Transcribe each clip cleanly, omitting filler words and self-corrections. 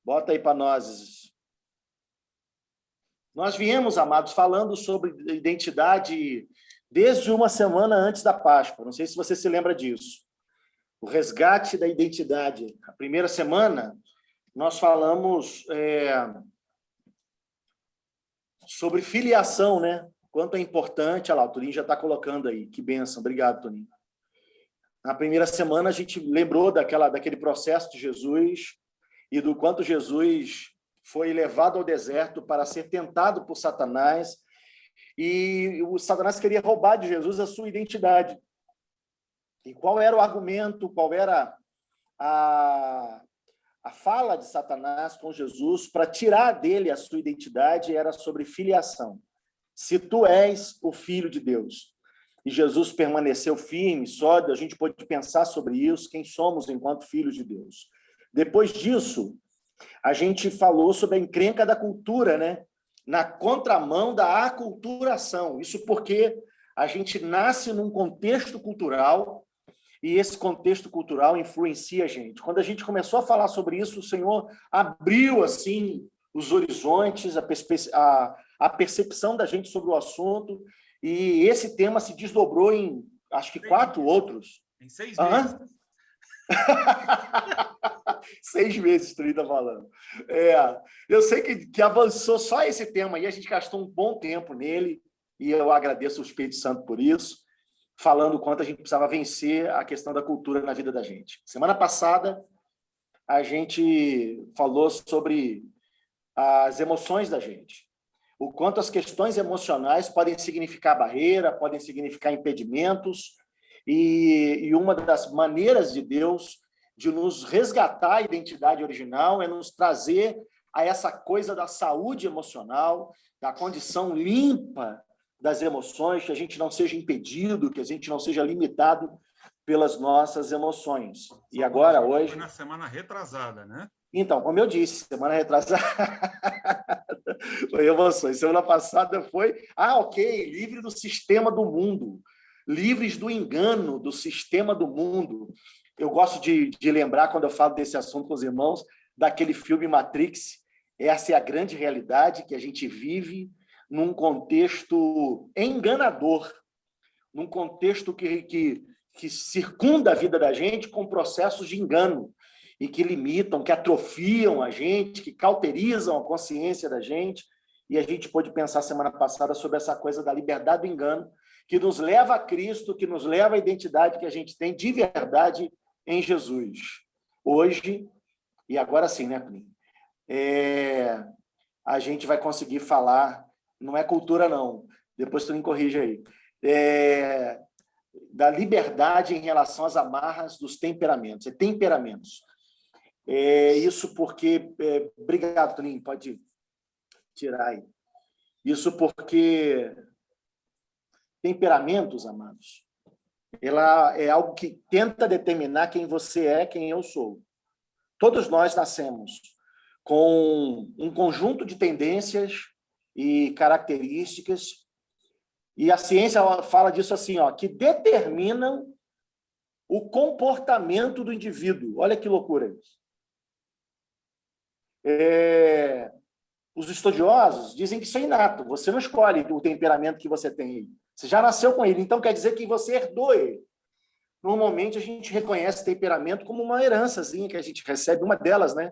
Bota aí para nós. Nós viemos, amados, falando sobre identidade desde uma semana antes da Páscoa. Não sei se você se lembra disso. O resgate da identidade. A primeira semana, nós falamos sobre filiação, né? Quanto é importante. Olha lá, o Toninho já está colocando aí. Que bênção. Obrigado, Toninho. Na primeira semana, a gente lembrou daquele processo de Jesus e do quanto Jesus foi levado ao deserto para ser tentado por Satanás, e o Satanás queria roubar de Jesus a sua identidade. E qual era o argumento, qual era a fala de Satanás com Jesus para tirar dele a sua identidade? Era sobre filiação. Se tu és o Filho de Deus. E Jesus permaneceu firme, sólido, a gente pode pensar sobre isso, quem somos enquanto filhos de Deus. Depois disso, a gente falou sobre a encrenca da cultura, né? Na contramão da aculturação. Isso porque a gente nasce num contexto cultural e esse contexto cultural influencia a gente. Quando a gente começou a falar sobre isso, o Senhor abriu, assim, os horizontes, a percepção da gente sobre o assunto, e esse tema se desdobrou em, acho que 4 outros. Em 6 meses. 6 meses, tu está falando. Eu sei que avançou só esse tema aí, a gente gastou um bom tempo nele, e eu agradeço o Espírito Santo por isso, falando o quanto a gente precisava vencer a questão da cultura na vida da gente. Semana passada, a gente falou sobre as emoções da gente, o quanto as questões emocionais podem significar barreira, podem significar impedimentos, e uma das maneiras de Deus de nos resgatar a identidade original é nos trazer a essa coisa da saúde emocional, da condição limpa das emoções, que a gente não seja impedido, que a gente não seja limitado pelas nossas emoções. E agora, hoje... Foi na semana retrasada, né? Então, como eu disse, semana retrasada foi emoções. Semana passada foi, ok, livre do sistema do mundo, livres do engano do sistema do mundo. Eu gosto de lembrar, quando eu falo desse assunto com os irmãos, daquele filme Matrix. Essa é a grande realidade que a gente vive num contexto enganador, num contexto que circunda a vida da gente com processos de engano e que limitam, que atrofiam a gente, que cauterizam a consciência da gente. E a gente pôde pensar semana passada sobre essa coisa da liberdade do engano, que nos leva a Cristo, que nos leva à identidade que a gente tem de verdade em Jesus. Hoje, e agora sim, né, Plínio? A gente vai conseguir falar, não é cultura não, depois tu me corrige aí, da liberdade em relação às amarras dos temperamentos, temperamentos. Isso porque... obrigado, Toninho, pode tirar aí. Isso porque temperamentos, amados, ela é algo que tenta determinar quem você é, quem eu sou. Todos nós nascemos com um conjunto de tendências e características, e a ciência fala disso assim, que determinam o comportamento do indivíduo. Olha que loucura isso. Os estudiosos dizem que isso é inato, você não escolhe o temperamento que você tem aí. Você já nasceu com ele, então quer dizer que você herdou ele. Normalmente a gente reconhece temperamento como uma herançazinha que a gente recebe, uma delas, né?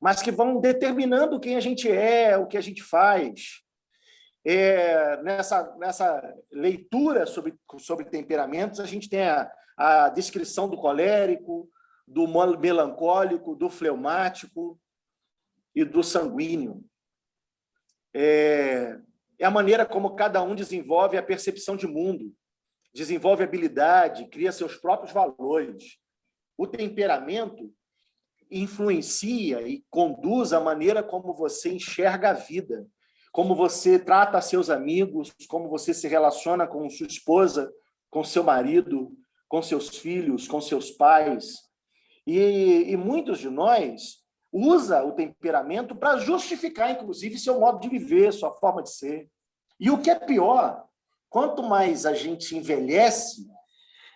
Mas que vão determinando quem a gente é, o que a gente faz. Nessa leitura sobre temperamentos, a gente tem a descrição do colérico, do melancólico, do fleumático e do sanguíneo. É a maneira como cada um desenvolve a percepção de mundo, desenvolve habilidade, cria seus próprios valores. O temperamento influencia e conduz a maneira como você enxerga a vida, como você trata seus amigos, como você se relaciona com sua esposa, com seu marido, com seus filhos, com seus pais. E muitos de nós usa o temperamento para justificar, inclusive, seu modo de viver, sua forma de ser. E o que é pior, quanto mais a gente envelhece,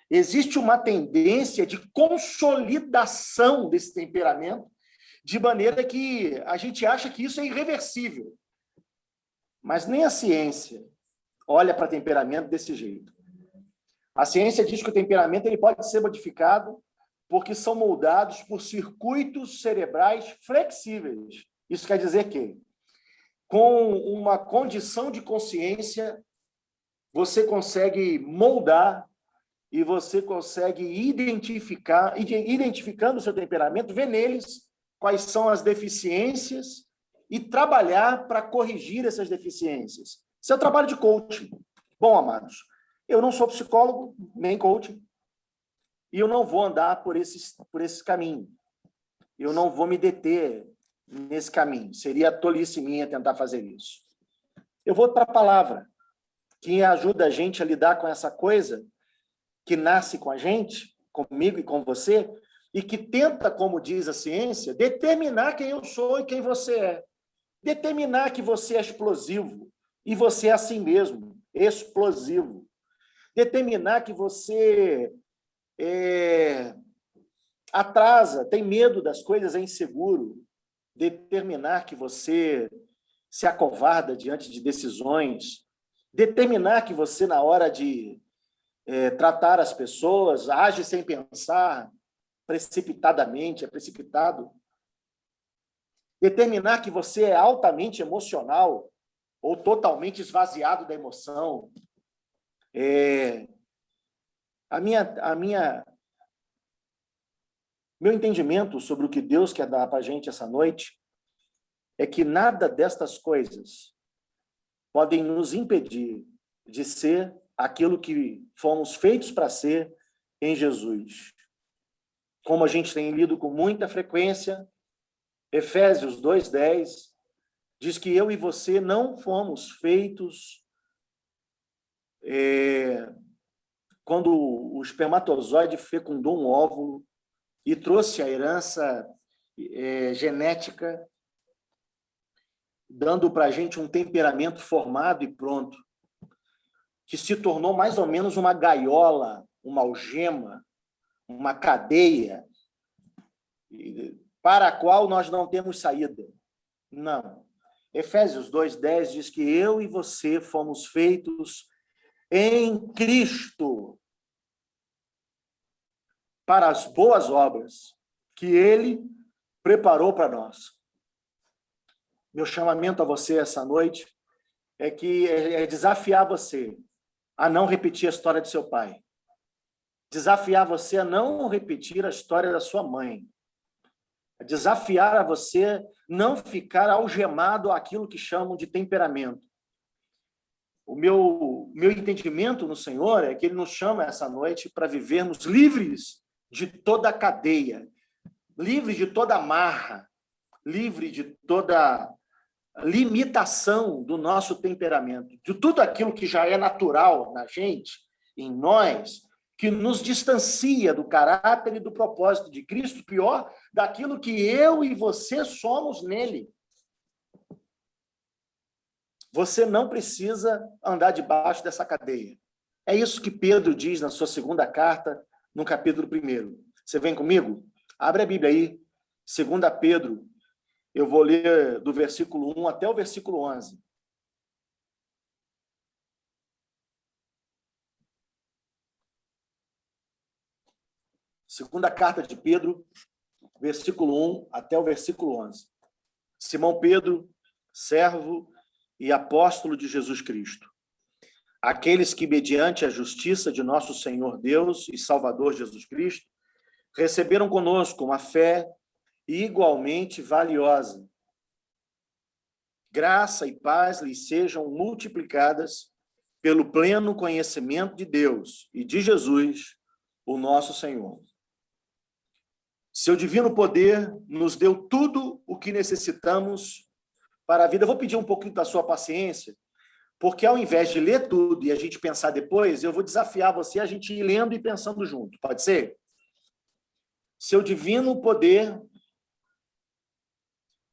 existe uma tendência de consolidação desse temperamento, de maneira que a gente acha que isso é irreversível. Mas nem a ciência olha para temperamento desse jeito. A ciência diz que o temperamento ele pode ser modificado porque são moldados por circuitos cerebrais flexíveis. Isso quer dizer que, com uma condição de consciência, você consegue moldar e você consegue identificar, identificando o seu temperamento, ver neles quais são as deficiências e trabalhar para corrigir essas deficiências. Isso é o trabalho de coaching. Bom, amados, eu não sou psicólogo, nem coaching, e eu não vou andar por esse caminho. Eu não vou me deter nesse caminho. Seria tolice minha tentar fazer isso. Eu vou para a palavra, que ajuda a gente a lidar com essa coisa que nasce com a gente, comigo e com você, e que tenta, como diz a ciência, determinar quem eu sou e quem você é. Determinar que você é explosivo, e você é assim mesmo, explosivo. Determinar que você atrasa, tem medo das coisas, é inseguro. Determinar que você se acovarda diante de decisões. Determinar que você, na hora de tratar as pessoas, age sem pensar, precipitadamente, é precipitado. Determinar que você é altamente emocional ou totalmente esvaziado da emoção. Meu entendimento sobre o que Deus quer dar para a gente essa noite é que nada destas coisas podem nos impedir de ser aquilo que fomos feitos para ser em Jesus. Como a gente tem lido com muita frequência, Efésios 2:10 diz que eu e você não fomos feitos quando o espermatozoide fecundou um óvulo e trouxe a herança genética, dando para a gente um temperamento formado e pronto, que se tornou mais ou menos uma gaiola, uma algema, uma cadeia, para a qual nós não temos saída. Não. Efésios 2:10 diz que eu e você fomos feitos em Cristo para as boas obras que Ele preparou para nós. Meu chamamento a você essa noite é desafiar você a não repetir a história de seu pai. Desafiar você a não repetir a história da sua mãe. Desafiar a você não ficar algemado àquilo que chamam de temperamento. O meu entendimento no Senhor é que Ele nos chama essa noite para vivermos livres de toda cadeia, livres de toda amarra, livre de toda limitação do nosso temperamento, de tudo aquilo que já é natural na gente, em nós, que nos distancia do caráter e do propósito de Cristo, pior, daquilo que eu e você somos nele. Você não precisa andar debaixo dessa cadeia. É isso que Pedro diz na sua segunda carta, no capítulo 1. Você vem comigo? Abre a Bíblia aí, 2 Pedro. Eu vou ler do versículo 1 até o versículo 11. Segunda carta de Pedro, versículo 1 até o versículo 11. Simão Pedro, servo e apóstolo de Jesus Cristo. Aqueles que, mediante a justiça de nosso Senhor Deus e Salvador Jesus Cristo, receberam conosco uma fé igualmente valiosa. Graça e paz lhes sejam multiplicadas pelo pleno conhecimento de Deus e de Jesus, o nosso Senhor. Seu divino poder nos deu tudo o que necessitamos para a vida. Eu vou pedir um pouquinho da sua paciência, porque ao invés de ler tudo e a gente pensar depois, eu vou desafiar você a gente ir lendo e pensando junto. Pode ser? Seu divino poder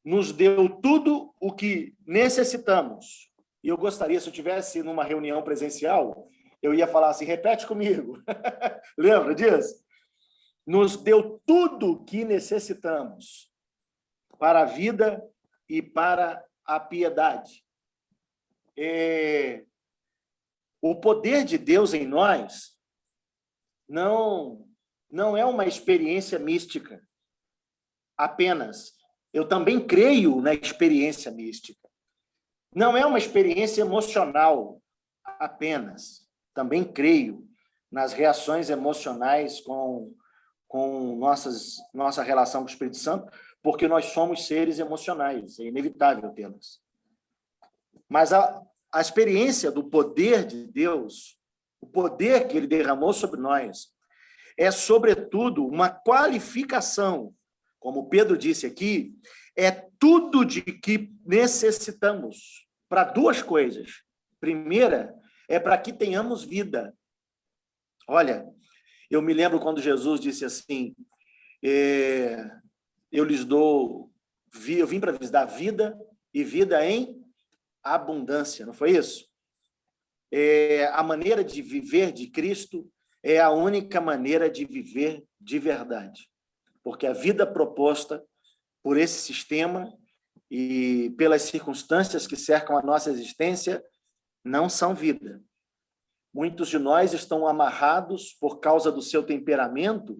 nos deu tudo o que necessitamos. E eu gostaria, se eu estivesse numa reunião presencial, eu ia falar assim, repete comigo. Lembra disso? Nos deu tudo o que necessitamos para a vida e para a piedade. O poder de Deus em nós não é uma experiência mística apenas. Eu também creio na experiência mística. Não é uma experiência emocional apenas. Também creio nas reações emocionais com nossa relação com o Espírito Santo, porque nós somos seres emocionais, é inevitável tê-las. Mas a experiência do poder de Deus, o poder que ele derramou sobre nós, é, sobretudo, uma qualificação, como Pedro disse aqui, é tudo de que necessitamos para duas coisas. Primeira, é para que tenhamos vida. Olha, eu me lembro quando Jesus disse assim, eu vim para vos dar vida e vida em abundância, não foi isso? A maneira de viver de Cristo é a única maneira de viver de verdade, porque a vida proposta por esse sistema e pelas circunstâncias que cercam a nossa existência não são vida. Muitos de nós estão amarrados, por causa do seu temperamento,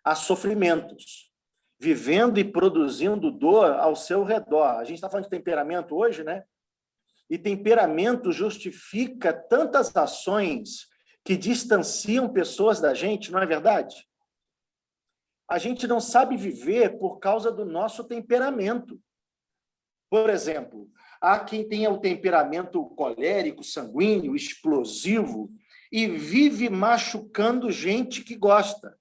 a sofrimentos, vivendo e produzindo dor ao seu redor. A gente está falando de temperamento hoje, né? E temperamento justifica tantas ações que distanciam pessoas da gente, não é verdade? A gente não sabe viver por causa do nosso temperamento. Por exemplo, há quem tenha o temperamento colérico, sanguíneo, explosivo, e vive machucando gente que gosta,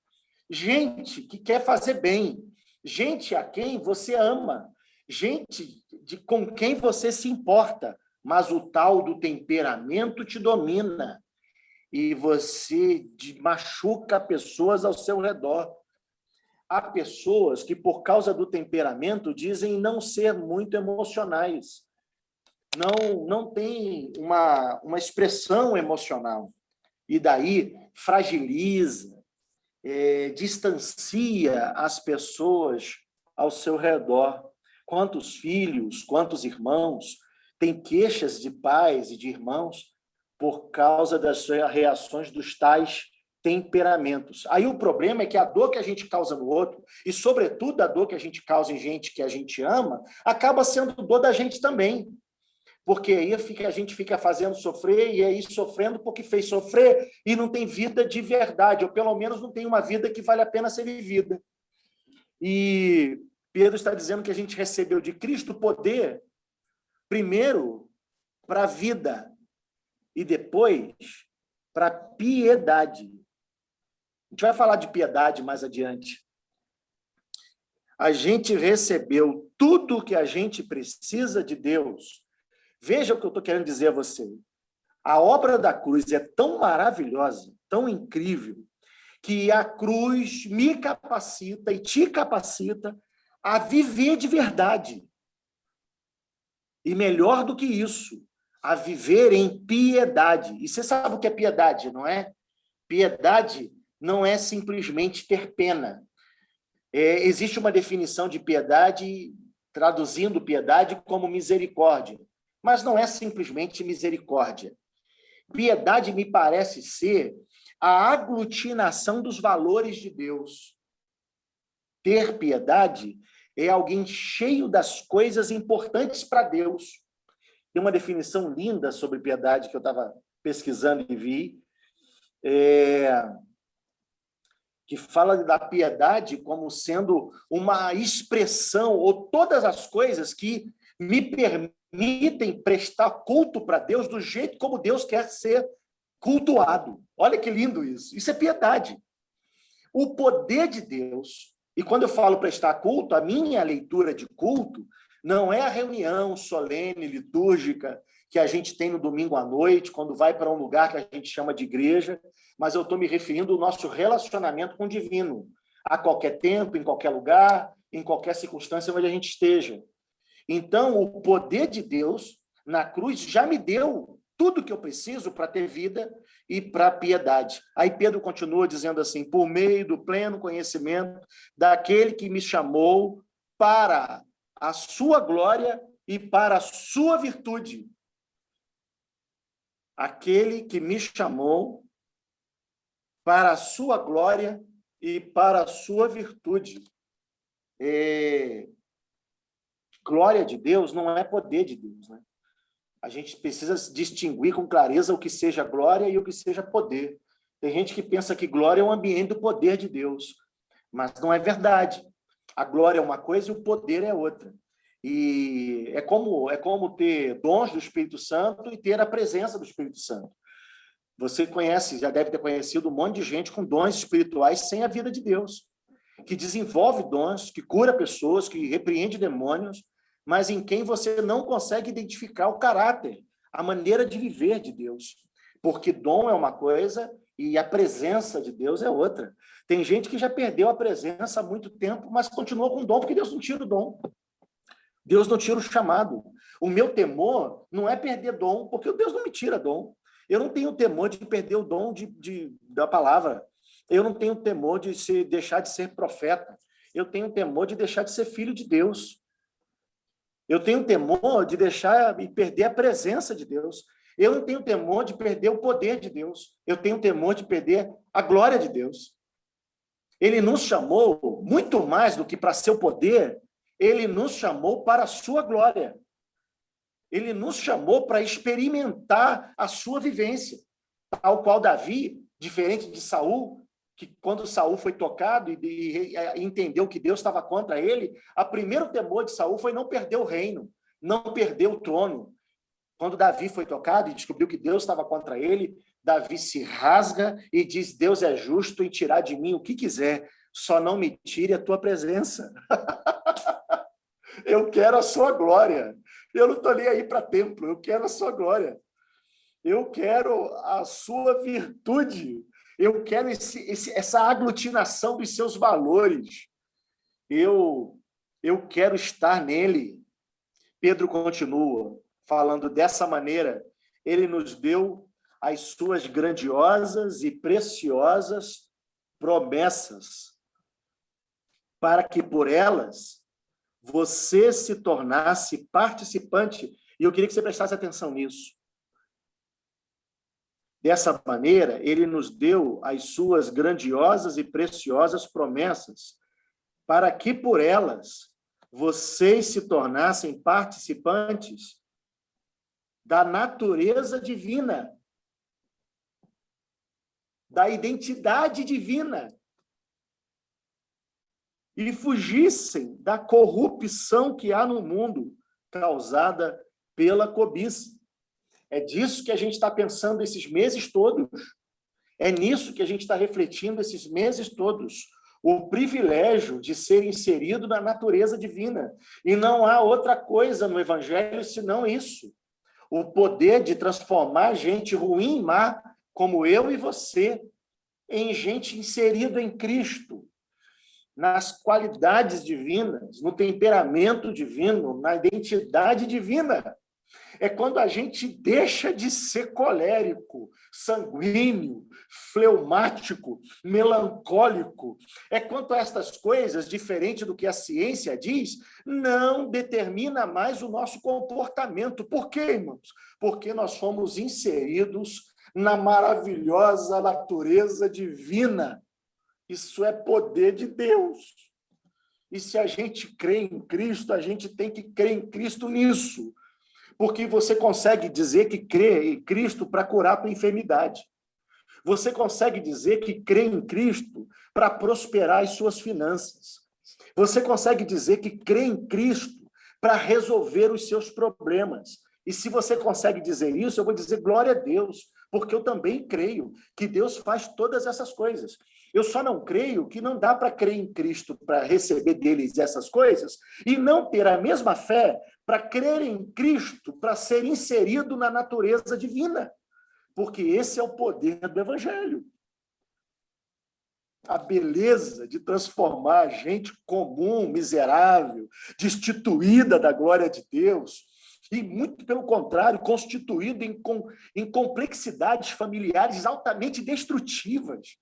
gente que quer fazer bem, gente a quem você ama, gente com quem você se importa, mas o tal do temperamento te domina e você machuca pessoas ao seu redor. Há pessoas que, por causa do temperamento, dizem não ser muito emocionais, não tem uma expressão emocional, e daí fragiliza, distancia as pessoas ao seu redor. Quantos filhos, quantos irmãos têm queixas de pais e de irmãos por causa das reações dos tais temperamentos. Aí o problema é que a dor que a gente causa no outro, e sobretudo a dor que a gente causa em gente que a gente ama, acaba sendo dor da gente também. Porque aí a gente fica fazendo sofrer, e aí sofrendo porque fez sofrer, e não tem vida de verdade, ou pelo menos não tem uma vida que vale a pena ser vivida. E Pedro está dizendo que a gente recebeu de Cristo poder, primeiro, para a vida, e depois para a piedade. A gente vai falar de piedade mais adiante. A gente recebeu tudo o que a gente precisa de Deus. Veja o que eu estou querendo dizer a você. A obra da cruz é tão maravilhosa, tão incrível, que a cruz me capacita e te capacita a viver de verdade. E melhor do que isso, a viver em piedade. E você sabe o que é piedade, não é? Piedade não é simplesmente ter pena. Existe uma definição de piedade, traduzindo piedade como misericórdia, mas não é simplesmente misericórdia. Piedade me parece ser a aglutinação dos valores de Deus. Ter piedade é alguém cheio das coisas importantes para Deus. Tem uma definição linda sobre piedade que eu estava pesquisando e vi, que fala da piedade como sendo uma expressão, ou todas as coisas que me permitem prestar culto para Deus do jeito como Deus quer ser cultuado. Olha que lindo isso. Isso é piedade. O poder de Deus, e quando eu falo prestar culto, a minha leitura de culto não é a reunião solene, litúrgica, que a gente tem no domingo à noite, quando vai para um lugar que a gente chama de igreja, mas eu estou me referindo ao nosso relacionamento com o divino, a qualquer tempo, em qualquer lugar, em qualquer circunstância onde a gente esteja. Então, o poder de Deus na cruz já me deu tudo que eu preciso para ter vida e para piedade. Aí Pedro continua dizendo assim, por meio do pleno conhecimento daquele que me chamou para a sua glória e para a sua virtude. Aquele que me chamou para a sua glória e para a sua virtude. Glória de Deus não é poder de Deus, né? A gente precisa distinguir com clareza o que seja glória e o que seja poder. Tem gente que pensa que glória é um ambiente do poder de Deus, mas não é verdade. A glória é uma coisa e o poder é outra. E é como ter dons do Espírito Santo e ter a presença do Espírito Santo. Você conhece, já deve ter conhecido um monte de gente com dons espirituais sem a vida de Deus, que desenvolve dons, que cura pessoas, que repreende demônios, mas em quem você não consegue identificar o caráter, a maneira de viver de Deus. Porque dom é uma coisa e a presença de Deus é outra. Tem gente que já perdeu a presença há muito tempo, mas continua com dom, porque Deus não tira o dom. Deus não tira o chamado. O meu temor não é perder dom, porque Deus não me tira dom. Eu não tenho temor de perder o dom da palavra. Eu não tenho temor de deixar de ser profeta. Eu tenho temor de deixar de ser filho de Deus. Eu tenho temor de deixar e perder a presença de Deus. Eu não tenho temor de perder o poder de Deus. Eu tenho temor de perder a glória de Deus. Ele nos chamou muito mais do que para seu poder, ele nos chamou para a sua glória. Ele nos chamou para experimentar a sua vivência. Tal qual Davi, diferente de Saul, que quando Saul foi tocado e entendeu que Deus estava contra ele, o primeiro temor de Saul foi não perder o reino, não perder o trono. Quando Davi foi tocado e descobriu que Deus estava contra ele, Davi se rasga e diz: Deus é justo em tirar de mim o que quiser, só não me tire a tua presença. Eu quero a sua glória. Eu não estou nem aí para templo, eu quero a sua glória. Eu quero a sua virtude. Eu quero essa aglutinação dos seus valores. Eu quero estar nele. Pedro continua falando dessa maneira. Ele nos deu as suas grandiosas e preciosas promessas, para que por elas você se tornasse participante. E eu queria que você prestasse atenção nisso. Dessa maneira, ele nos deu as suas grandiosas e preciosas promessas, para que por elas vocês se tornassem participantes da natureza divina, da identidade divina, e fugissem da corrupção que há no mundo, causada pela cobiça. É disso que a gente está pensando esses meses todos. É nisso que a gente está refletindo esses meses todos. O privilégio de ser inserido na natureza divina. E não há outra coisa no Evangelho senão isso. O poder de transformar gente ruim e má, como eu e você, em gente inserida em Cristo, nas qualidades divinas, no temperamento divino, na identidade divina. É quando a gente deixa de ser colérico, sanguíneo, fleumático, melancólico. É quando estas coisas, diferente do que a ciência diz, não determina mais o nosso comportamento. Por quê, irmãos? Porque nós fomos inseridos na maravilhosa natureza divina. Isso é poder de Deus. E se a gente crê em Cristo, a gente tem que crer em Cristo nisso. Porque você consegue dizer que crê em Cristo para curar a tua enfermidade. Você consegue dizer que crê em Cristo para prosperar as suas finanças. Você consegue dizer que crê em Cristo para resolver os seus problemas. E se você consegue dizer isso, eu vou dizer glória a Deus, porque eu também creio que Deus faz todas essas coisas. Eu só não creio que não dá para crer em Cristo para receber deles essas coisas e não ter a mesma fé para crer em Cristo, para ser inserido na natureza divina. Porque esse é o poder do Evangelho. A beleza de transformar a gente comum, miserável, destituída da glória de Deus, e muito pelo contrário, constituído em complexidades familiares altamente destrutivas.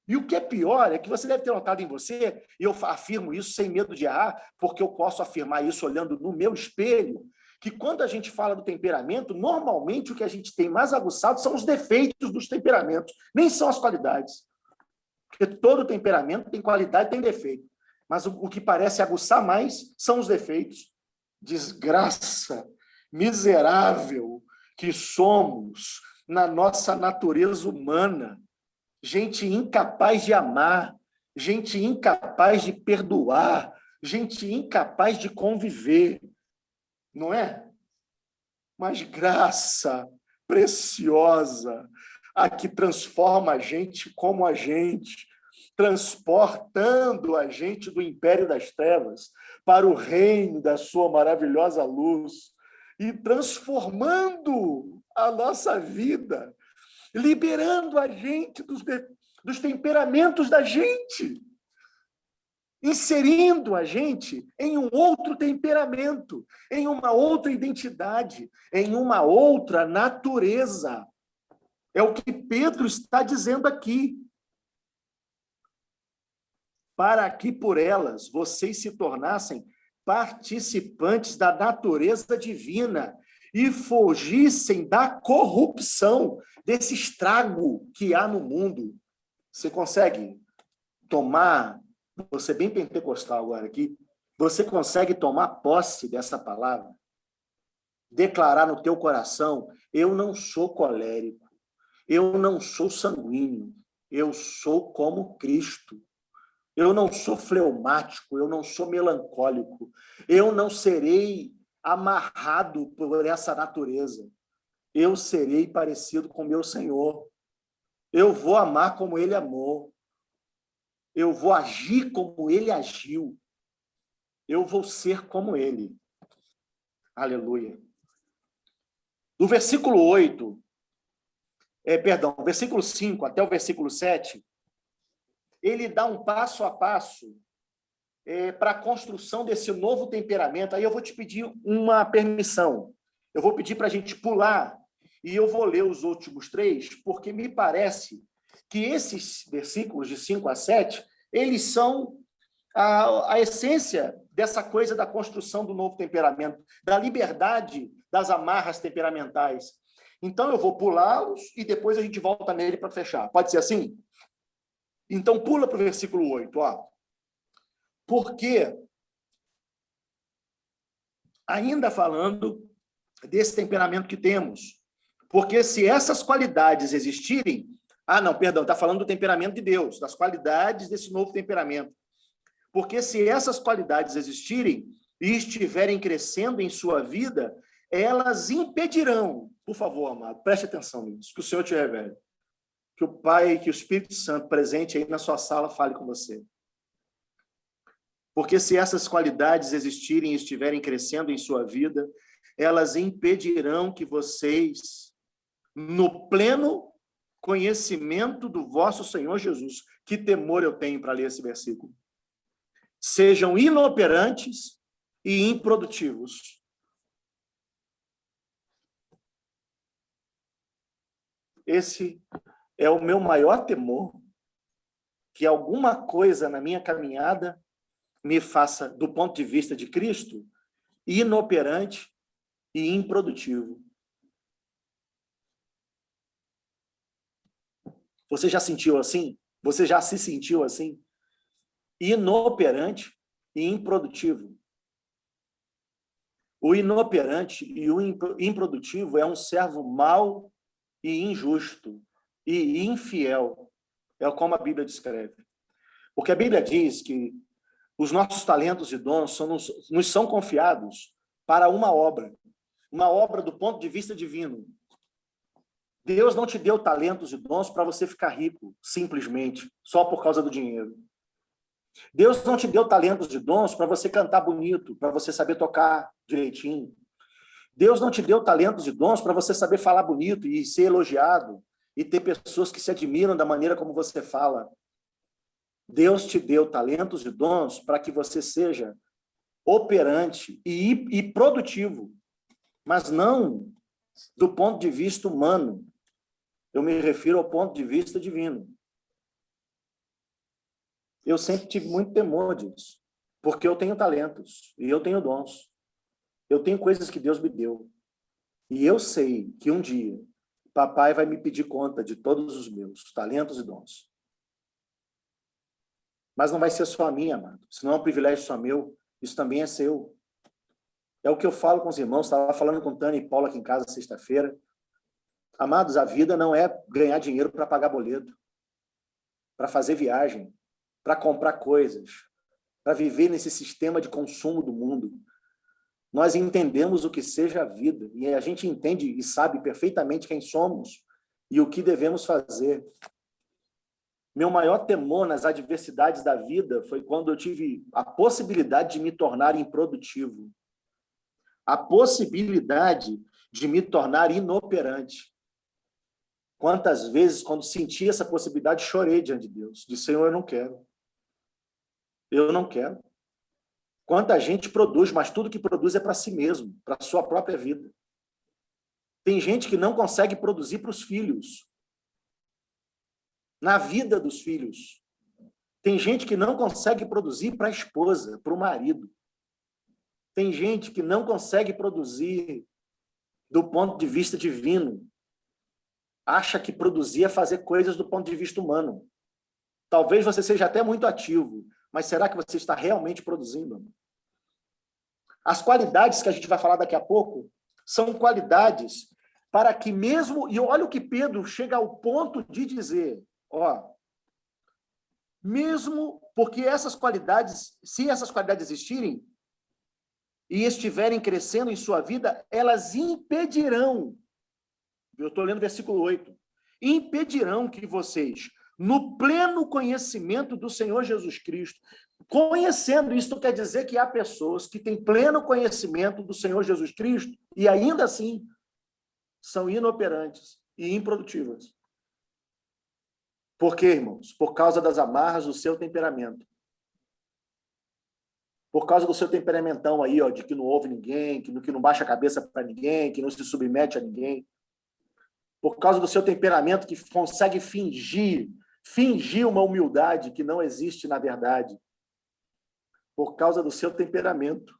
E o que é pior é que você deve ter notado em você, e eu afirmo isso sem medo de errar, porque eu posso afirmar isso olhando no meu espelho, que quando a gente fala do temperamento, normalmente o que a gente tem mais aguçado são os defeitos dos temperamentos, nem são as qualidades. Porque todo temperamento tem qualidade e tem defeito. Mas o que parece aguçar mais são os defeitos. Desgraça, miserável que somos na nossa natureza humana. Gente incapaz de amar, gente incapaz de perdoar, gente incapaz de conviver. Não é? Mas graça preciosa, a que transforma a gente como a gente, transportando a gente do império das trevas para o reino da sua maravilhosa luz e transformando a nossa vida, liberando a gente dos temperamentos da gente, inserindo a gente em um outro temperamento, em uma outra identidade, em uma outra natureza. É o que Pedro está dizendo aqui. Para que por elas vocês se tornassem participantes da natureza divina e fugissem da corrupção, desse estrago que há no mundo. Você consegue tomar, vou ser bem pentecostal agora aqui, você consegue tomar posse dessa palavra? Declarar no teu coração: eu não sou colérico, eu não sou sanguíneo, eu sou como Cristo. Eu não sou fleumático, eu não sou melancólico, eu não serei amarrado por essa natureza. Eu serei parecido com meu Senhor. Eu vou amar como Ele amou. Eu vou agir como Ele agiu. Eu vou ser como Ele. Aleluia. Do versículo 8, versículo 5 até o versículo 7, ele dá um passo a passo para a construção desse novo temperamento. Aí eu vou te pedir uma permissão. Eu vou pedir para a gente pular e eu vou ler os últimos 3, porque me parece que esses versículos de 5 a 7, eles são a essência dessa coisa da construção do novo temperamento, da liberdade das amarras temperamentais. Então eu vou pulá-los e depois a gente volta nele para fechar. Pode ser assim? Então, pula para o versículo 8. Ó. Porque, ainda falando desse temperamento que temos, porque se essas qualidades existirem... está falando do temperamento de Deus, das qualidades desse novo temperamento. Porque se essas qualidades existirem e estiverem crescendo em sua vida, elas impedirão, por favor, amado, preste atenção nisso, que o Senhor te revele. Que o Pai, que o Espírito Santo presente aí na sua sala fale com você. Porque se essas qualidades existirem e estiverem crescendo em sua vida, elas impedirão que vocês, no pleno conhecimento do vosso Senhor Jesus, que temor eu tenho para ler esse versículo, sejam inoperantes e improdutivos. Esse é o meu maior temor, que alguma coisa na minha caminhada me faça, do ponto de vista de Cristo, inoperante e improdutivo. Você já sentiu assim? Você já se sentiu assim? Inoperante e improdutivo. O inoperante e o improdutivo é um servo mau e injusto e infiel. É como a Bíblia descreve. Porque a Bíblia diz que os nossos talentos e dons nos são confiados para uma obra do ponto de vista divino. Deus não te deu talentos e dons para você ficar rico, simplesmente, só por causa do dinheiro. Deus não te deu talentos e dons para você cantar bonito, para você saber tocar direitinho. Deus não te deu talentos e dons para você saber falar bonito e ser elogiado e ter pessoas que se admiram da maneira como você fala. Deus te deu talentos e dons para que você seja operante e produtivo, mas não do ponto de vista humano. Eu me refiro ao ponto de vista divino. Eu sempre tive muito temor disso, porque eu tenho talentos e eu tenho dons. Eu tenho coisas que Deus me deu. E eu sei que um dia papai vai me pedir conta de todos os meus talentos e dons. Mas não vai ser só a minha, amado. Se não é um privilégio só meu, isso também é seu. É o que eu falo com os irmãos, estava falando com Tânia e Paula aqui em casa sexta-feira. Amados, a vida não é ganhar dinheiro para pagar boleto, para fazer viagem, para comprar coisas, para viver nesse sistema de consumo do mundo. Nós entendemos o que seja a vida, e a gente entende e sabe perfeitamente quem somos e o que devemos fazer. Meu maior temor nas adversidades da vida foi quando eu tive a possibilidade de me tornar improdutivo, a possibilidade de me tornar inoperante. Quantas vezes, quando senti essa possibilidade, chorei diante de Deus. Disse, Senhor, eu não quero. Eu não quero. Quanta gente produz, mas tudo que produz é para si mesmo, para a sua própria vida. Tem gente que não consegue produzir para os filhos, na vida dos filhos. Tem gente que não consegue produzir para a esposa, para o marido. Tem gente que não consegue produzir do ponto de vista divino. Acha que produzir é fazer coisas do ponto de vista humano. Talvez você seja até muito ativo, mas será que você está realmente produzindo? As qualidades que a gente vai falar daqui a pouco são qualidades para que mesmo... E olha o que Pedro chega ao ponto de dizer, mesmo porque essas qualidades, se essas qualidades existirem e estiverem crescendo em sua vida, elas impedirão, eu estou lendo versículo 8, impedirão que vocês, no pleno conhecimento do Senhor Jesus Cristo, conhecendo, isso quer dizer que há pessoas que têm pleno conhecimento do Senhor Jesus Cristo e ainda assim são inoperantes e improdutivas. Por quê, irmãos? Por causa das amarras do seu temperamento. Por causa do seu temperamentão aí, de que não ouve ninguém, que não baixa a cabeça para ninguém, que não se submete a ninguém. Por causa do seu temperamento que consegue fingir uma humildade que não existe na verdade. Por causa do seu temperamento.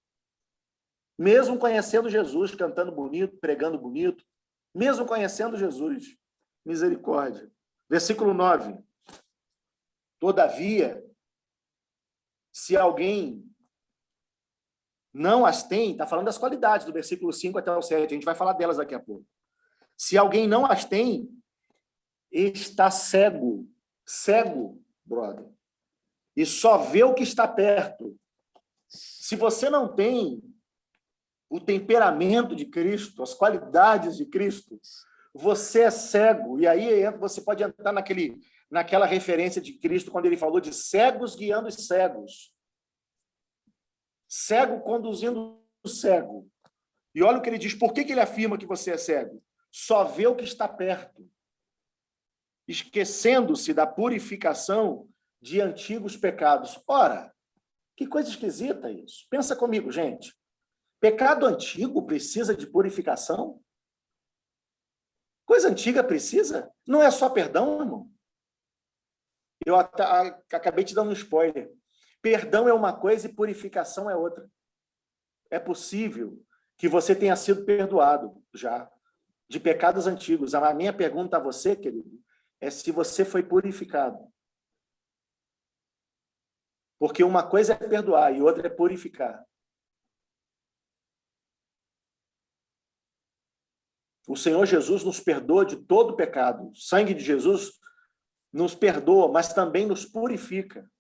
Mesmo conhecendo Jesus, cantando bonito, pregando bonito, mesmo conhecendo Jesus, misericórdia. Versículo 9. Todavia, se alguém não as tem, está falando das qualidades, do versículo 5 até o 7, a gente vai falar delas daqui a pouco. Se alguém não as tem, está cego, brother, e só vê o que está perto. Se você não tem o temperamento de Cristo, as qualidades de Cristo, você é cego. E aí você pode entrar naquela referência de Cristo, quando ele falou de cegos guiando os cegos. Cego conduzindo o cego. E olha o que ele diz. Por que ele afirma que você é cego? Só vê o que está perto, esquecendo-se da purificação de antigos pecados. Ora, que coisa esquisita isso. Pensa comigo, gente. Pecado antigo precisa de purificação? Coisa antiga precisa? Não é só perdão, irmão? Eu acabei te dando um spoiler. Perdão é uma coisa e purificação é outra. É possível que você tenha sido perdoado já de pecados antigos. A minha pergunta a você, querido, é se você foi purificado. Porque uma coisa é perdoar e outra é purificar. O Senhor Jesus nos perdoa de todo pecado. O sangue de Jesus nos perdoa, mas também nos purifica.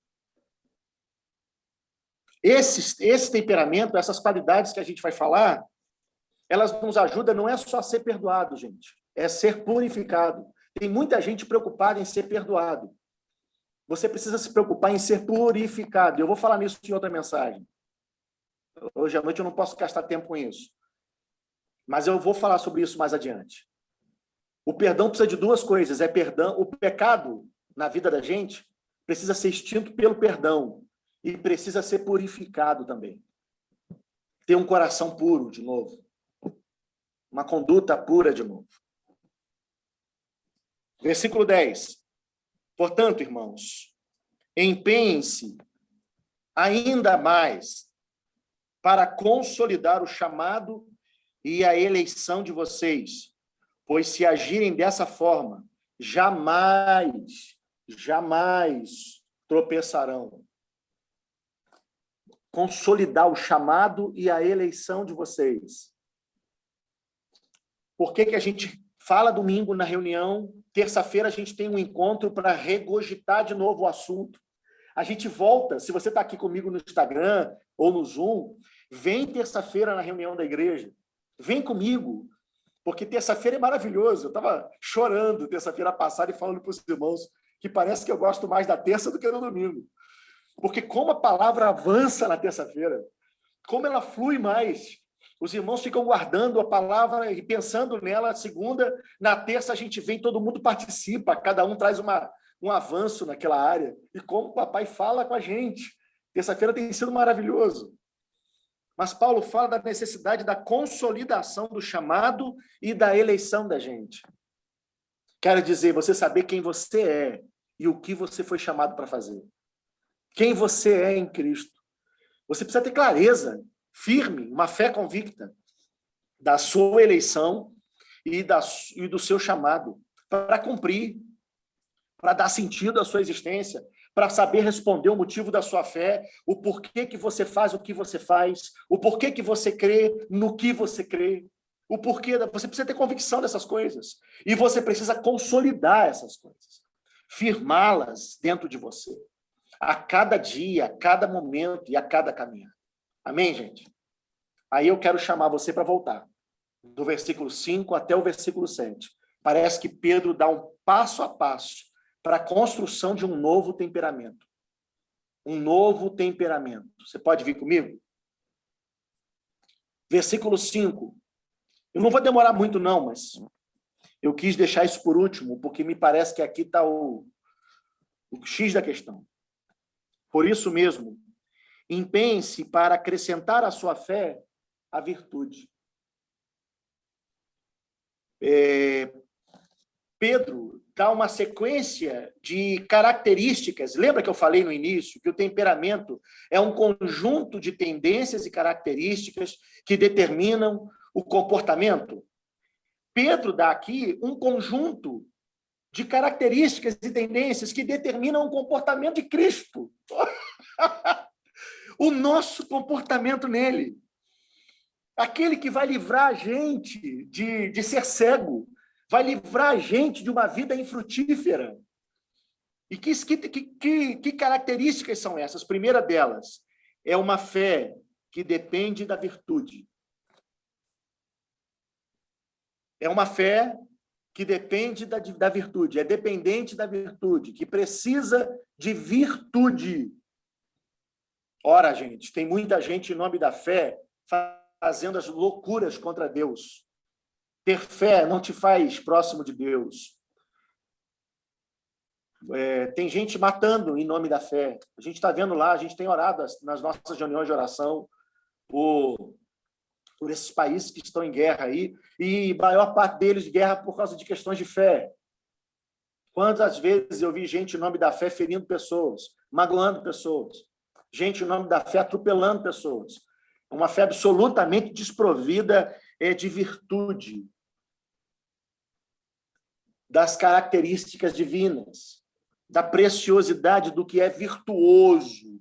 Esse temperamento, essas qualidades que a gente vai falar, elas nos ajudam, não é só ser perdoado, gente, é ser purificado. Tem muita gente preocupada em ser perdoado. Você precisa se preocupar em ser purificado. Eu vou falar nisso em outra mensagem. Hoje à noite eu não posso gastar tempo com isso. Mas eu vou falar sobre isso mais adiante. O perdão precisa de duas coisas. O pecado na vida da gente precisa ser extinto pelo perdão e precisa ser purificado também. Ter um coração puro de novo. Uma conduta pura de novo. Versículo 10. Portanto, irmãos, Empenhem-se ainda mais para consolidar o chamado e a eleição de vocês, pois se agirem dessa forma, jamais tropeçarão. Consolidar o chamado e a eleição de vocês. Por que a gente fala domingo na reunião, terça-feira a gente tem um encontro para regurgitar de novo o assunto. A gente volta, se você está aqui comigo no Instagram ou no Zoom, vem terça-feira na reunião da igreja. Vem comigo, porque terça-feira é maravilhoso. Eu estava chorando terça-feira passada e falando para os irmãos que parece que eu gosto mais da terça do que do domingo. Porque como a palavra avança na terça-feira, como ela flui mais. Os irmãos ficam guardando a palavra e pensando nela. Segunda, na terça a gente vem, todo mundo participa, cada um traz um avanço naquela área. E como o papai fala com a gente. Terça-feira tem sido maravilhoso. Mas Paulo fala da necessidade da consolidação do chamado e da eleição da gente. Quero dizer, você saber quem você é e o que você foi chamado para fazer. Quem você é em Cristo. Você precisa ter clareza, firme, uma fé convicta da sua eleição e do seu chamado para cumprir, para dar sentido à sua existência, para saber responder o motivo da sua fé, o porquê que você faz o que você faz, o porquê que você crê no que você crê, o porquê. Você precisa ter convicção dessas coisas e você precisa consolidar essas coisas, firmá-las dentro de você, a cada dia, a cada momento e a cada caminhada. Amém, gente? Aí eu quero chamar você para voltar, do versículo 5 até o versículo 7. Parece que Pedro dá um passo a passo para a construção de um novo temperamento. Um novo temperamento. Você pode vir comigo? Versículo 5. Eu não vou demorar muito, não, mas eu quis deixar isso por último, porque me parece que aqui está o X da questão. Por isso mesmo, empenhe-se para acrescentar à sua fé a virtude. Pedro dá uma sequência de características. Lembra que eu falei no início que o temperamento é um conjunto de tendências e características que determinam o comportamento? Pedro dá aqui um conjunto de características e tendências que determinam o comportamento de Cristo. O nosso comportamento nele. Aquele que vai livrar a gente de ser cego, vai livrar a gente de uma vida infrutífera. E que características são essas? A primeira delas é uma fé que depende da virtude. É uma fé que depende da virtude, é dependente da virtude, que precisa de virtude. Ora, gente, tem muita gente em nome da fé fazendo as loucuras contra Deus. Ter fé não te faz próximo de Deus. Tem gente matando em nome da fé. A gente está vendo lá, a gente tem orado nas nossas reuniões de oração por esses países que estão em guerra aí, e a maior parte deles guerra por causa de questões de fé. Quantas vezes eu vi gente em nome da fé ferindo pessoas, magoando pessoas, gente em nome da fé atropelando pessoas. Uma fé absolutamente desprovida de virtude, das características divinas, da preciosidade do que é virtuoso.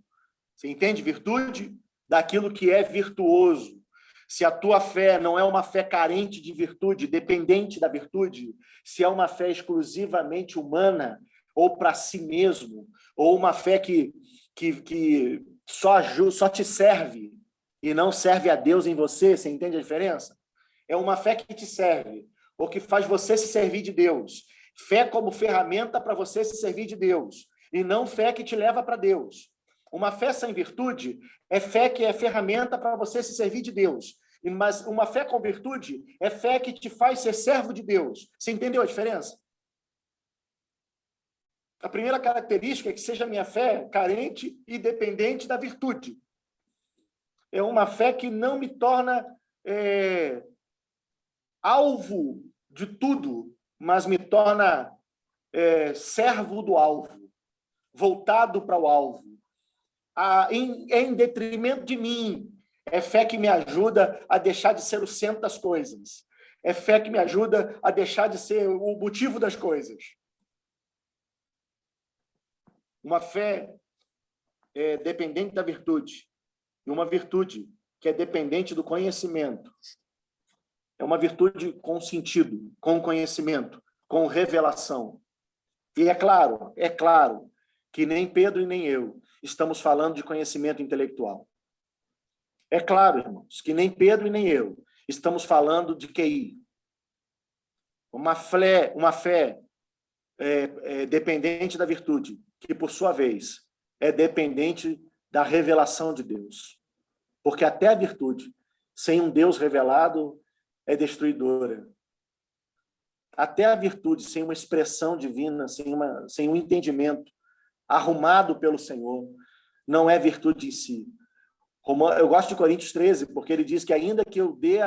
Você entende virtude? Daquilo que é virtuoso. Se a tua fé não é uma fé carente de virtude, dependente da virtude, se é uma fé exclusivamente humana, ou para si mesmo, ou uma fé que só te serve e não serve a Deus em você, você entende a diferença? É uma fé que te serve, ou que faz você se servir de Deus. Fé como ferramenta para você se servir de Deus, e não fé que te leva para Deus. Uma fé sem virtude é fé que é ferramenta para você se servir de Deus. Mas uma fé com virtude é fé que te faz ser servo de Deus. Você entendeu a diferença? A primeira característica é que seja minha fé carente e dependente da virtude. É uma fé que não me torna alvo de tudo, mas me torna servo do alvo. voltado para o alvo. Em detrimento de mim. É fé que me ajuda a deixar de ser o centro das coisas. É fé que me ajuda a deixar de ser o motivo das coisas. Uma fé dependente da virtude. E uma virtude que é dependente do conhecimento. É uma virtude com sentido, com conhecimento, com revelação. E é claro que nem Pedro e nem eu estamos falando de conhecimento intelectual. É claro, irmãos, que nem Pedro e nem eu estamos falando de QI. Uma fé dependente da virtude, que, por sua vez, é dependente da revelação de Deus. Porque até a virtude, sem um Deus revelado, é destruidora. Até a virtude, sem uma expressão divina, sem um entendimento arrumado pelo Senhor, não é virtude em si. Eu gosto de Coríntios 13, porque ele diz que ainda que eu dê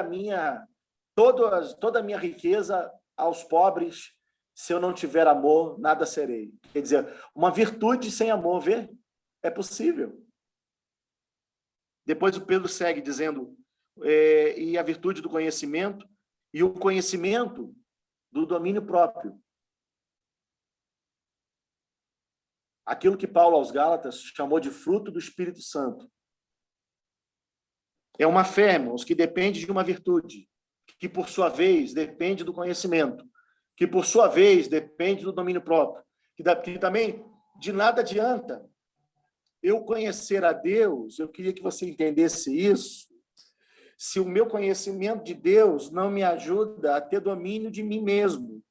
toda a minha riqueza aos pobres, se eu não tiver amor, nada serei. Quer dizer, uma virtude sem amor, vê? É possível. Depois o Pedro segue dizendo, e a virtude do conhecimento, e o conhecimento do domínio próprio. Aquilo que Paulo aos Gálatas chamou de fruto do Espírito Santo. É uma fé, irmãos, que depende de uma virtude, que, por sua vez, depende do conhecimento, que, por sua vez, depende do domínio próprio, que também de nada adianta eu conhecer a Deus, eu queria que você entendesse isso, se o meu conhecimento de Deus não me ajuda a ter domínio de mim mesmo,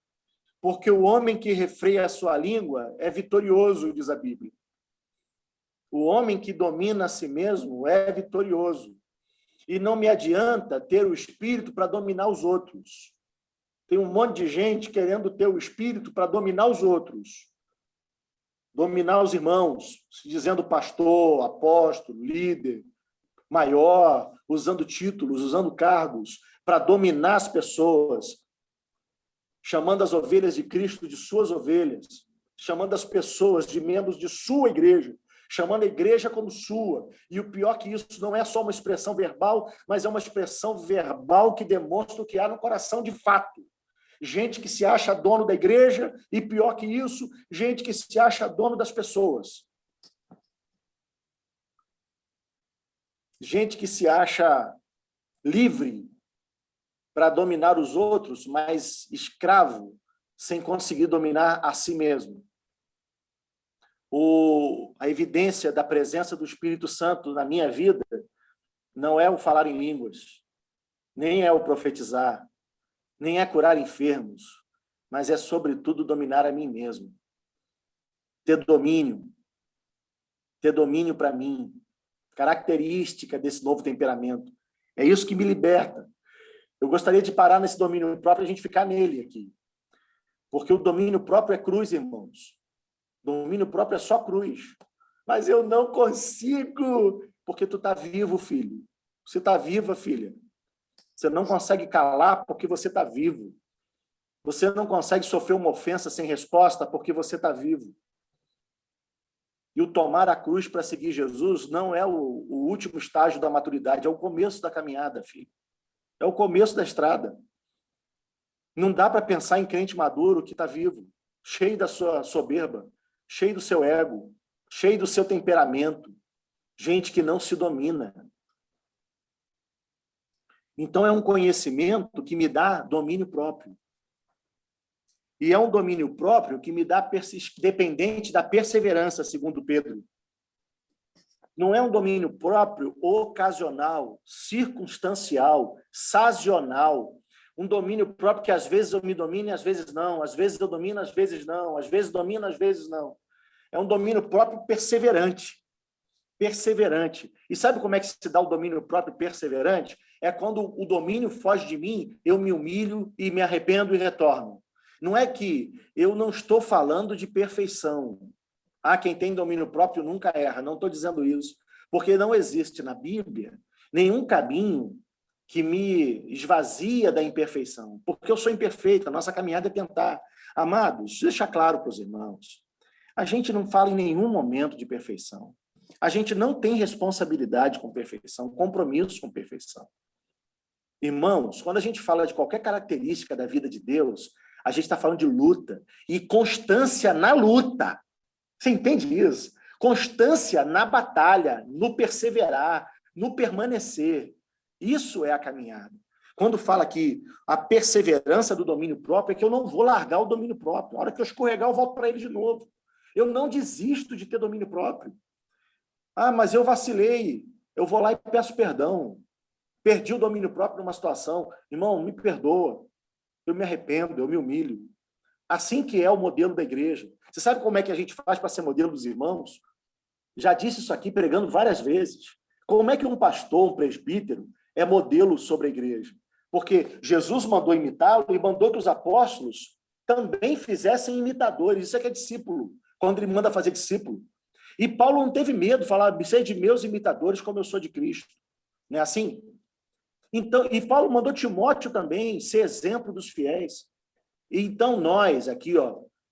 porque o homem que refreia a sua língua é vitorioso, diz a Bíblia. O homem que domina a si mesmo é vitorioso. E não me adianta ter o espírito para dominar os outros. Tem um monte de gente querendo ter o espírito para dominar os outros. Dominar os irmãos, se dizendo pastor, apóstolo, líder, maior, usando títulos, usando cargos, para dominar as pessoas, chamando as ovelhas de Cristo de suas ovelhas, chamando as pessoas de membros de sua igreja, chamando a igreja como sua. E o pior que isso não é só uma expressão verbal, mas é uma expressão verbal que demonstra o que há no coração de fato. Gente que se acha dono da igreja e, pior que isso, gente que se acha dono das pessoas. Gente que se acha livre para dominar os outros, mas escravo, sem conseguir dominar a si mesmo. A evidência da presença do Espírito Santo na minha vida não é o falar em línguas, nem é o profetizar, nem é curar enfermos, mas é, sobretudo, dominar a mim mesmo. Ter domínio para mim, característica desse novo temperamento. É isso que me liberta. Eu gostaria de parar nesse domínio próprio e a gente ficar nele aqui. Porque o domínio próprio é cruz, irmãos. Domínio próprio é só cruz. Mas eu não consigo, porque tu está vivo, filho. Você está viva, filha. Você não consegue calar porque você está vivo. Você não consegue sofrer uma ofensa sem resposta porque você está vivo. E o tomar a cruz para seguir Jesus não é o último estágio da maturidade, é o começo da caminhada, filho. É o começo da estrada. Não dá para pensar em crente maduro que está vivo, cheio da sua soberba, cheio do seu ego, cheio do seu temperamento. Gente que não se domina. Então, é um conhecimento que me dá domínio próprio. E é um domínio próprio que me dá dependente da perseverança, segundo Pedro. Não é um domínio próprio ocasional, circunstancial, sazonal. Um domínio próprio que às vezes eu me domino e às vezes não. Às vezes eu domino, às vezes não. Às vezes domino, às vezes não. É um domínio próprio perseverante. Perseverante. E sabe como é que se dá o domínio próprio perseverante? É quando o domínio foge de mim, eu me humilho e me arrependo e retorno. Não é que eu não estou falando de perfeição. Quem tem domínio próprio nunca erra. Não estou dizendo isso. Porque não existe na Bíblia nenhum caminho que me esvazia da imperfeição. Porque eu sou imperfeito, a nossa caminhada é tentar. Amados, deixa claro para os irmãos. A gente não fala em nenhum momento de perfeição. A gente não tem responsabilidade com perfeição, compromisso com perfeição. Irmãos, quando a gente fala de qualquer característica da vida de Deus, a gente está falando de luta e constância na luta. Você entende isso? Constância na batalha, no perseverar, no permanecer. Isso é a caminhada. Quando fala aqui a perseverança do domínio próprio, é que eu não vou largar o domínio próprio. A hora que eu escorregar, eu volto para ele de novo. Eu não desisto de ter domínio próprio. Ah, mas eu vacilei. Eu vou lá e peço perdão. Perdi o domínio próprio numa situação. Irmão, me perdoa. Eu me arrependo, eu me humilho. Assim que é o modelo da igreja. Você sabe como é que a gente faz para ser modelo dos irmãos? Já disse isso aqui pregando várias vezes. Como é que um pastor, um presbítero, é modelo sobre a igreja? Porque Jesus mandou imitá-lo e mandou que os apóstolos também fizessem imitadores. Isso é que é discípulo, quando ele manda fazer discípulo. E Paulo não teve medo de falar, sede meus imitadores como eu sou de Cristo. Não é assim? Então, e Paulo mandou Timóteo também ser exemplo dos fiéis. Então nós aqui,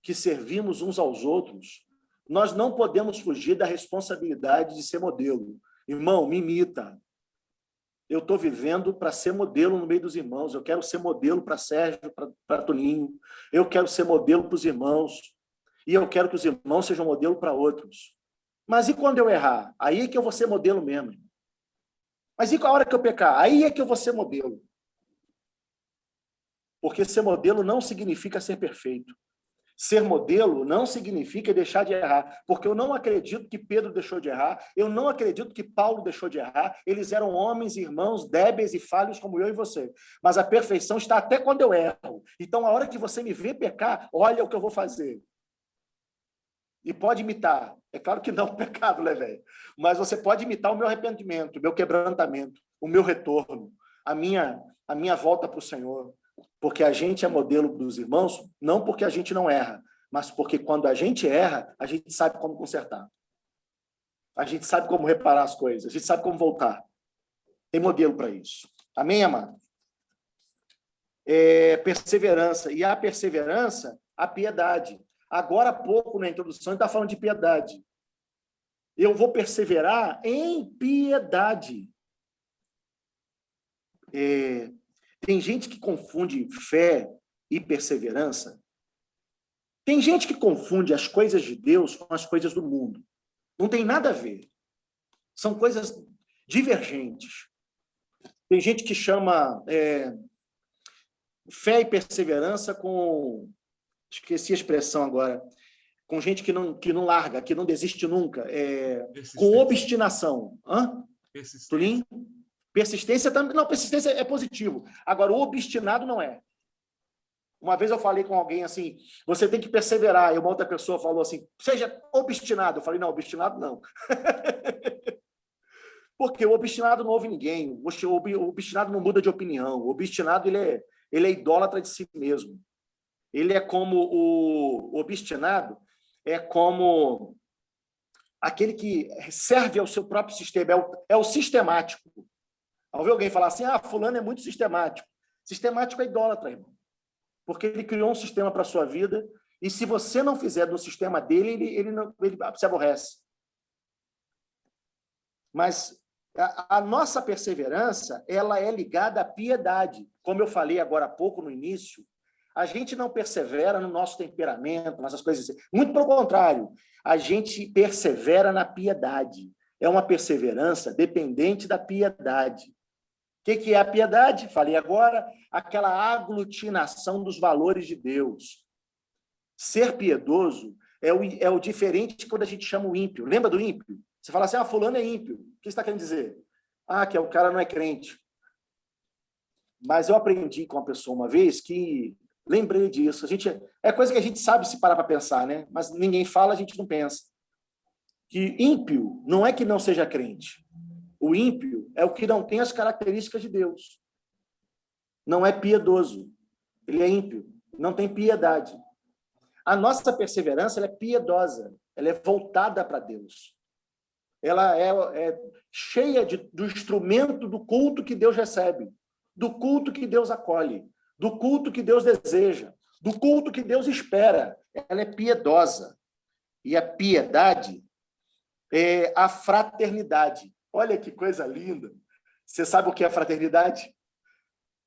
que servimos uns aos outros, nós não podemos fugir da responsabilidade de ser modelo. Irmão, me imita. Eu estou vivendo para ser modelo no meio dos irmãos. Eu quero ser modelo para Sérgio, para Toninho. Eu quero ser modelo para os irmãos. E eu quero que os irmãos sejam modelo para outros. Mas e quando eu errar? Aí é que eu vou ser modelo mesmo. Mas e com a hora que eu pecar? Aí é que eu vou ser modelo. Porque ser modelo não significa ser perfeito. Ser modelo não significa deixar de errar, porque eu não acredito que Pedro deixou de errar, eu não acredito que Paulo deixou de errar, eles eram homens, irmãos, débeis e falhos como eu e você. Mas a perfeição está até quando eu erro. Então, a hora que você me vê pecar, olha o que eu vou fazer. E pode imitar. É claro que não é um pecado, né, velho? Mas você pode imitar o meu arrependimento, o meu quebrantamento, o meu retorno, a minha volta para o Senhor. Porque a gente é modelo dos irmãos, não porque a gente não erra, mas porque quando a gente erra, a gente sabe como consertar. A gente sabe como reparar as coisas, a gente sabe como voltar. Tem modelo para isso. Amém, amado? Perseverança. E a perseverança, a piedade. Agora há pouco, na introdução, ele está falando de piedade. Eu vou perseverar em piedade. Tem gente que confunde fé e perseverança. Tem gente que confunde as coisas de Deus com as coisas do mundo. Não tem nada a ver. São coisas divergentes. Tem gente que chama fé e perseverança com... Esqueci a expressão agora. Com gente que não larga, que não desiste nunca. Com obstinação. Tulinho? Persistência também. Não, persistência é positivo. Agora, o obstinado não é. Uma vez eu falei com alguém assim, você tem que perseverar. E uma outra pessoa falou assim, seja obstinado. Eu falei, não, obstinado não. Porque o obstinado não ouve ninguém. O obstinado não muda de opinião. O obstinado, ele é idólatra de si mesmo. Ele é como o obstinado, é como aquele que serve ao seu próprio sistema, é o sistemático. Ao ver alguém falar assim, fulano é muito sistemático. Sistemático é idólatra, irmão. Porque ele criou um sistema para a sua vida, e se você não fizer do sistema dele, ele se aborrece. Mas a nossa perseverança, ela é ligada à piedade. Como eu falei agora há pouco, no início, a gente não persevera no nosso temperamento, nessas coisas assim. Muito pelo contrário, a gente persevera na piedade. É uma perseverança dependente da piedade. O que é a piedade? Falei agora, aquela aglutinação dos valores de Deus. Ser piedoso é o diferente quando a gente chama o ímpio. Lembra do ímpio? Você fala assim, fulano é ímpio. O que você está querendo dizer? Que o cara não é crente. Mas eu aprendi com uma pessoa uma vez que lembrei disso. É coisa que a gente sabe se parar para pensar, né? Mas ninguém fala, a gente não pensa. Que ímpio não é que não seja crente. O ímpio é o que não tem as características de Deus. Não é piedoso. Ele é ímpio. Não tem piedade. A nossa perseverança ela é piedosa. Ela é voltada para Deus. Ela é cheia do instrumento do culto que Deus recebe. Do culto que Deus acolhe. Do culto que Deus deseja. Do culto que Deus espera. Ela é piedosa. e a piedade é a fraternidade. Olha que coisa linda. Você sabe o que é fraternidade?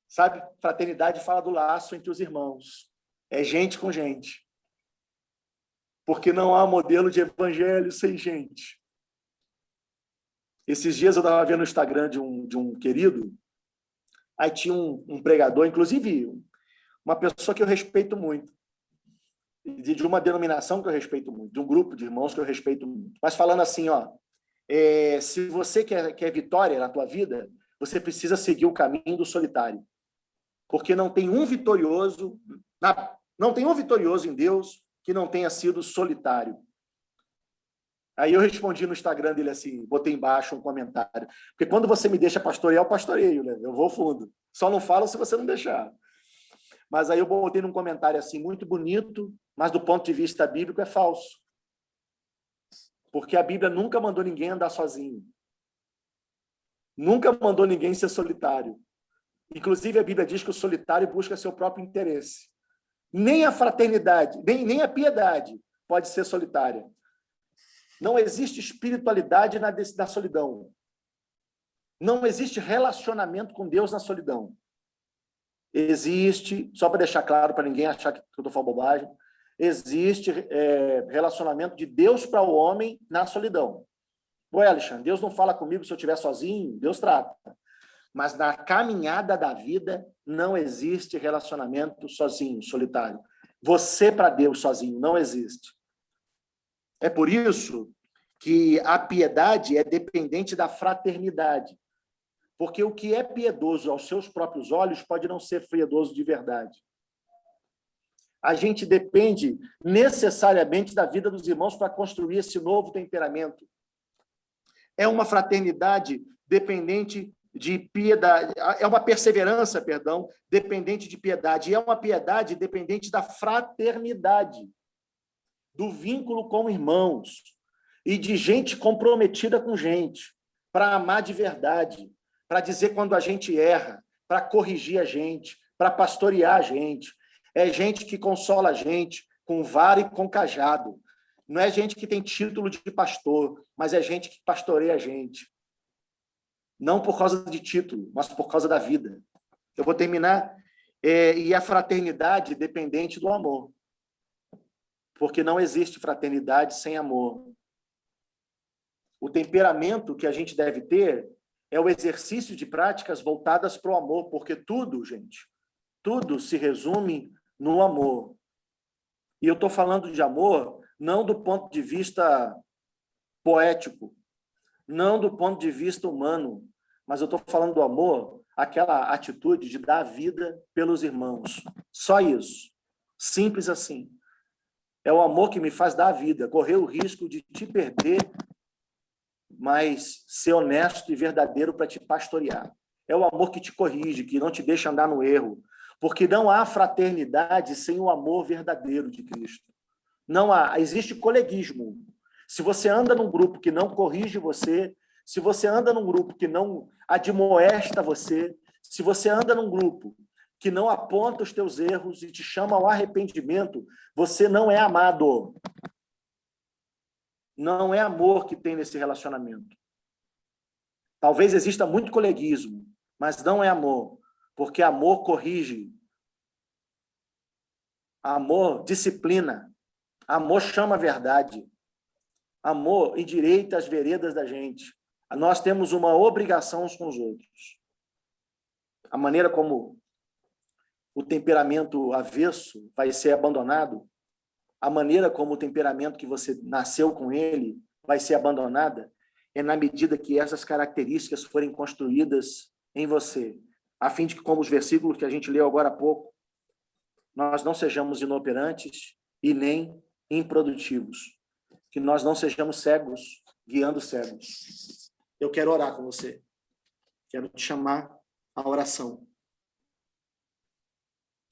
Sabe? Fraternidade fala do laço entre os irmãos. É gente com gente. Porque não há modelo de evangelho sem gente. Esses dias eu estava vendo no Instagram de um querido, aí tinha um pregador, inclusive uma pessoa que eu respeito muito, de uma denominação que eu respeito muito, de um grupo de irmãos que eu respeito muito. Mas falando assim, ó, se você quer vitória na tua vida, você precisa seguir o caminho do solitário. Porque não tem um vitorioso em Deus que não tenha sido solitário. Aí eu respondi no Instagram dele assim, botei embaixo um comentário. Porque quando você me deixa pastorear, eu pastoreio, né? Eu vou fundo. Só não falo se você não deixar. Mas aí eu botei num comentário assim, muito bonito, mas do ponto de vista bíblico é falso. Porque a Bíblia nunca mandou ninguém andar sozinho. Nunca mandou ninguém ser solitário. Inclusive, a Bíblia diz que o solitário busca seu próprio interesse. Nem a fraternidade, nem a piedade pode ser solitária. Não existe espiritualidade na solidão. Não existe relacionamento com Deus na solidão. Existe, só para deixar claro, para ninguém achar que eu estou falando bobagem, existe relacionamento de Deus para o homem na solidão. Ué, Alexandre, Deus não fala comigo se eu estiver sozinho? Deus trata. Mas na caminhada da vida não existe relacionamento sozinho, solitário. Você para Deus sozinho não existe. É por isso que a piedade é dependente da fraternidade. Porque o que é piedoso aos seus próprios olhos pode não ser piedoso de verdade. A gente depende necessariamente da vida dos irmãos para construir esse novo temperamento. É uma fraternidade dependente de piedade, é uma perseverança, perdão, dependente de piedade, e é uma piedade dependente da fraternidade, do vínculo com irmãos, e de gente comprometida com gente, para amar de verdade, para dizer quando a gente erra, para corrigir a gente, para pastorear a gente. É gente que consola a gente com vara e com cajado. Não é gente que tem título de pastor, mas é gente que pastoreia a gente. Não por causa de título, mas por causa da vida. Eu vou terminar. E a fraternidade dependente do amor. Porque não existe fraternidade sem amor. O temperamento que a gente deve ter é o exercício de práticas voltadas para o amor, porque tudo, gente, tudo se resume no amor. E eu estou falando de amor não do ponto de vista poético, não do ponto de vista humano, mas eu estou falando do amor, aquela atitude de dar vida pelos irmãos. Só isso. Simples assim. É o amor que me faz dar a vida, correr o risco de te perder, mas ser honesto e verdadeiro para te pastorear. É o amor que te corrige, que não te deixa andar no erro, porque não há fraternidade sem o amor verdadeiro de Cristo. Não há, existe coleguismo. Se você anda num grupo que não corrige você, se você anda num grupo que não admoesta você, se você anda num grupo que não aponta os teus erros e te chama ao arrependimento, você não é amado. Não é amor que tem nesse relacionamento. Talvez exista muito coleguismo, mas não é amor, porque amor corrige. Amor disciplina. Amor chama a verdade. Amor endireita as veredas da gente. Nós temos uma obrigação uns com os outros. A maneira como o temperamento avesso vai ser abandonado, a maneira como o temperamento que você nasceu com ele vai ser abandonada, é na medida que essas características forem construídas em você, a fim de que, como os versículos que a gente leu agora há pouco, nós não sejamos inoperantes e nem improdutivos, que nós não sejamos cegos guiando cegos. Eu quero orar com você. Quero te chamar à oração.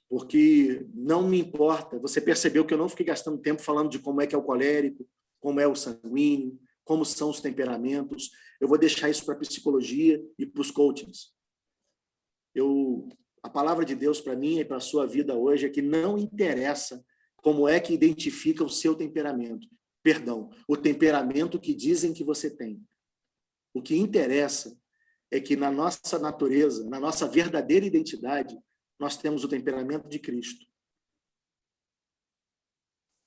Porque não me importa, você percebeu que eu não fiquei gastando tempo falando de como é que é o colérico, como é o sanguíneo, como são os temperamentos. Eu vou deixar isso para a psicologia e para os coachings. A palavra de Deus para mim e para a sua vida hoje é que não interessa como é que identifica o seu temperamento. o temperamento que dizem que você tem. O que interessa é que na nossa natureza, na nossa verdadeira identidade, nós temos o temperamento de Cristo.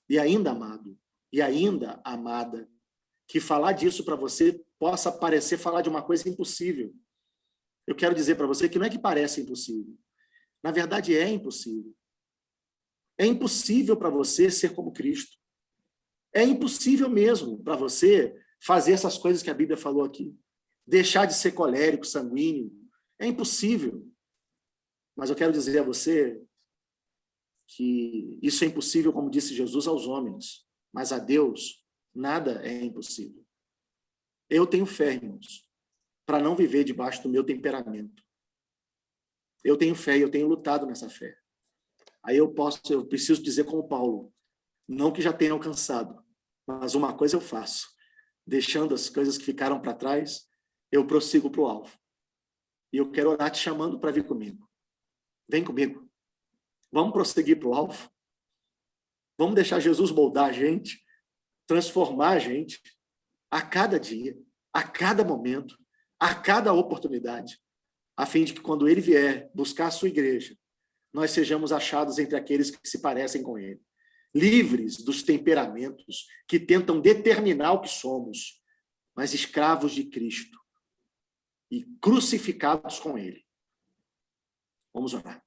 E ainda, amado, e ainda, amada, que falar disso para você possa parecer falar de uma coisa impossível. Eu quero dizer para você que não é que parece impossível. Na verdade, é impossível. É impossível para você ser como Cristo. É impossível mesmo para você fazer essas coisas que a Bíblia falou aqui. Deixar de ser colérico, sanguíneo. É impossível. Mas eu quero dizer a você que isso é impossível, como disse Jesus, aos homens. Mas a Deus, nada é impossível. Eu tenho fé, irmãos, para não viver debaixo do meu temperamento. Eu tenho fé e eu tenho lutado nessa fé. Aí eu preciso dizer como Paulo, não que já tenha alcançado, mas uma coisa eu faço. Deixando as coisas que ficaram para trás, eu prossigo para o alvo. E eu quero orar te chamando para vir comigo. Vem comigo. Vamos prosseguir para o alvo. Vamos deixar Jesus moldar a gente, transformar a gente a cada dia, a cada momento, a cada oportunidade, a fim de que quando ele vier buscar a sua igreja, nós sejamos achados entre aqueles que se parecem com ele, livres dos temperamentos que tentam determinar o que somos, mas escravos de Cristo e crucificados com ele. Vamos orar.